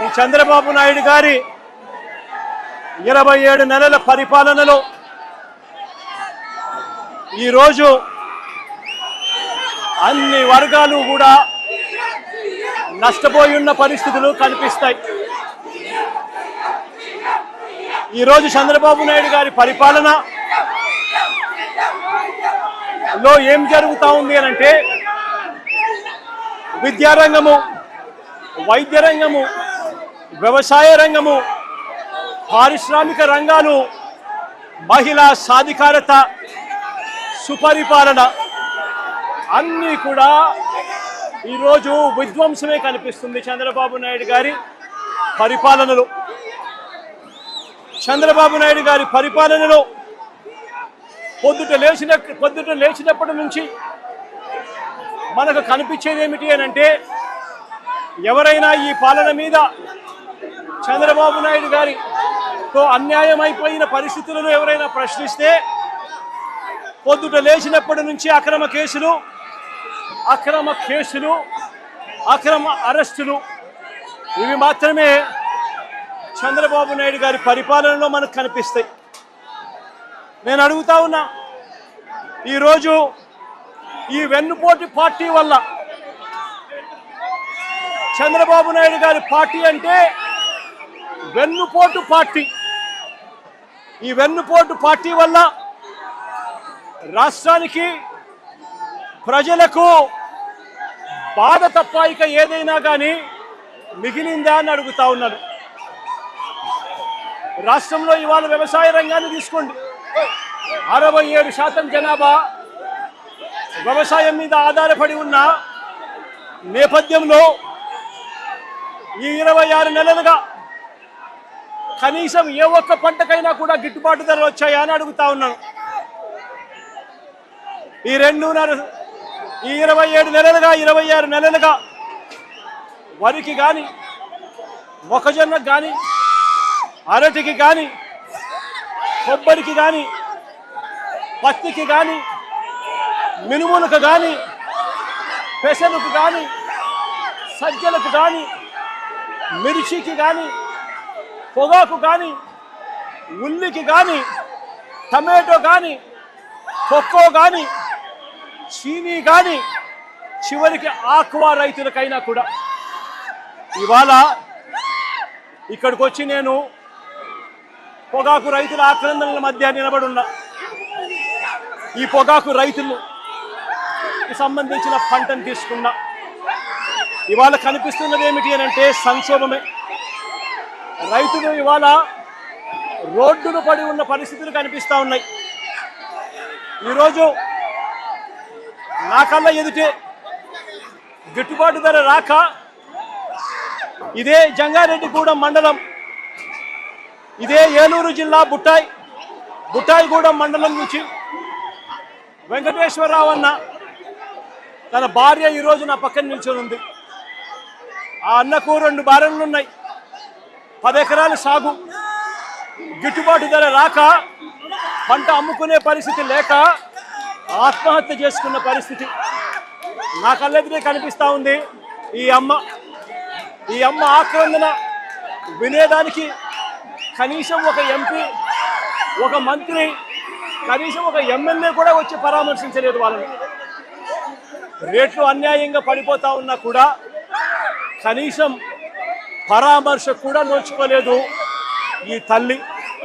ఈ చంద్రబాబు నాయుడు గారి 27 నెలల పరిపాలనలో ఈరోజు అన్ని వర్గాలు కూడా నష్టపోయి ఉన్న పరిస్థితులు కనిపిస్తాయి. ఈరోజు చంద్రబాబు నాయుడు గారి పరిపాలనలో ఏం జరుగుతూ ఉంది అనంటే విద్యారంగము, వైద్య రంగము, వ్యవసాయ రంగము, పారిశ్రామిక రంగాలు, మహిళా సాధికారత, సుపరిపాలన అన్నీ కూడా ఈరోజు విధ్వంసమే కనిపిస్తుంది చంద్రబాబు నాయుడు గారి పరిపాలనలో. చంద్రబాబు నాయుడు గారి పరిపాలనలో పొద్దుట లేచినప్పటి నుంచి మనకు కనిపించేది ఏమిటి అని అంటే, ఎవరైనా ఈ పాలన మీద చంద్రబాబు నాయుడు గారితో అన్యాయం అయిపోయిన పరిస్థితులను ఎవరైనా ప్రశ్నిస్తే పొద్దుట లేచినప్పటి నుంచి అక్రమ కేసులు, అక్రమ అరెస్టులు, ఇవి మాత్రమే చంద్రబాబు నాయుడు గారి పరిపాలనలో మనకు కనిపిస్తాయి. నేను అడుగుతా ఉన్నా, ఈరోజు ఈ వెన్నుపోటు పార్టీ వల్ల, చంద్రబాబు నాయుడు గారి పార్టీ అంటే వెన్నుపోటు పార్టీ, ఈ వెన్నుపోటు పార్టీ వల్ల రాష్ట్రానికి, ప్రజలకు బాధ తప్ప ఇక ఏదైనా కానీ మిగిలిందా అని అడుగుతా ఉన్నాను. రాష్ట్రంలో ఇవాళ వ్యవసాయ రంగాన్ని తీసుకోండి. 67% జనాభా వ్యవసాయం మీద ఆధారపడి ఉన్న నేపథ్యంలో ఈ 26 నెలలుగా కనీసం ఏ ఒక్క పంటకైనా కూడా గిట్టుబాటు ధరలు వచ్చాయా అని అడుగుతా ఉన్నాను. ఈ 27 నెలలుగా, 26 నెలలుగా వరికి కానీ, మొక్కజొన్నకు కానీ, అరటికి కానీ, కొబ్బరికి కానీ, పత్తికి కానీ, మినుములకు కానీ, పెసలకు కానీ, సజ్జలకు కానీ, మిర్చికి కానీ, పొగాకు కానీ, ఉల్లికి కానీ, టమాటో కానీ, కొక్కో కానీ, చీనీ కానీ, చివరికి ఆక్వా రైతులకైనా కూడా ఇవాళ ఇక్కడికి వచ్చి నేను పొగాకు రైతుల ఆక్రందనల మధ్య నిలబడున్నా. ఈ పొగాకు రైతులకు సంబంధించిన పంటను తీసుకున్నా. ఇవాళ కనిపిస్తున్నది ఏమిటి అని అంటే సంక్షోభమే. రైతులు ఇవాళ రోడ్డును పడి ఉన్న పరిస్థితులు కనిపిస్తూ ఉన్నాయి. ఈరోజు నా కళ్ళ ఎదుటే గిట్టుబాటు ధర రాక ఇదే జంగారెడ్డిగూడెం మండలం, ఇదే ఏలూరు జిల్లా బుట్టాయిగూడెం మండలం నుంచి వెంకటేశ్వరరావు అన్న తన భార్య ఈరోజు నా పక్కన నిల్చొని ఉంది. ఆ అన్నకు 2 భార్యలు ఉన్నాయి, 10 ఎకరాల సాగు. గిట్టుబాటు ధర రాక, పంట అమ్ముకునే పరిస్థితి లేక ఆత్మహత్య చేసుకున్న పరిస్థితి నా కళ్ళెదురే కనిపిస్తూ ఉంది. ఈ అమ్మ ఆక్రందన వినేదానికి కనీసం ఒక ఎంపీ, ఒక మంత్రి, కనీసం ఒక ఎమ్మెల్యే కూడా వచ్చి పరామర్శించలేదు. వాళ్ళని రేట్లు అన్యాయంగా పడిపోతా ఉన్నా కూడా కనీసం పరామర్శ కూడా నోచుకోలేదు ఈ తల్లి.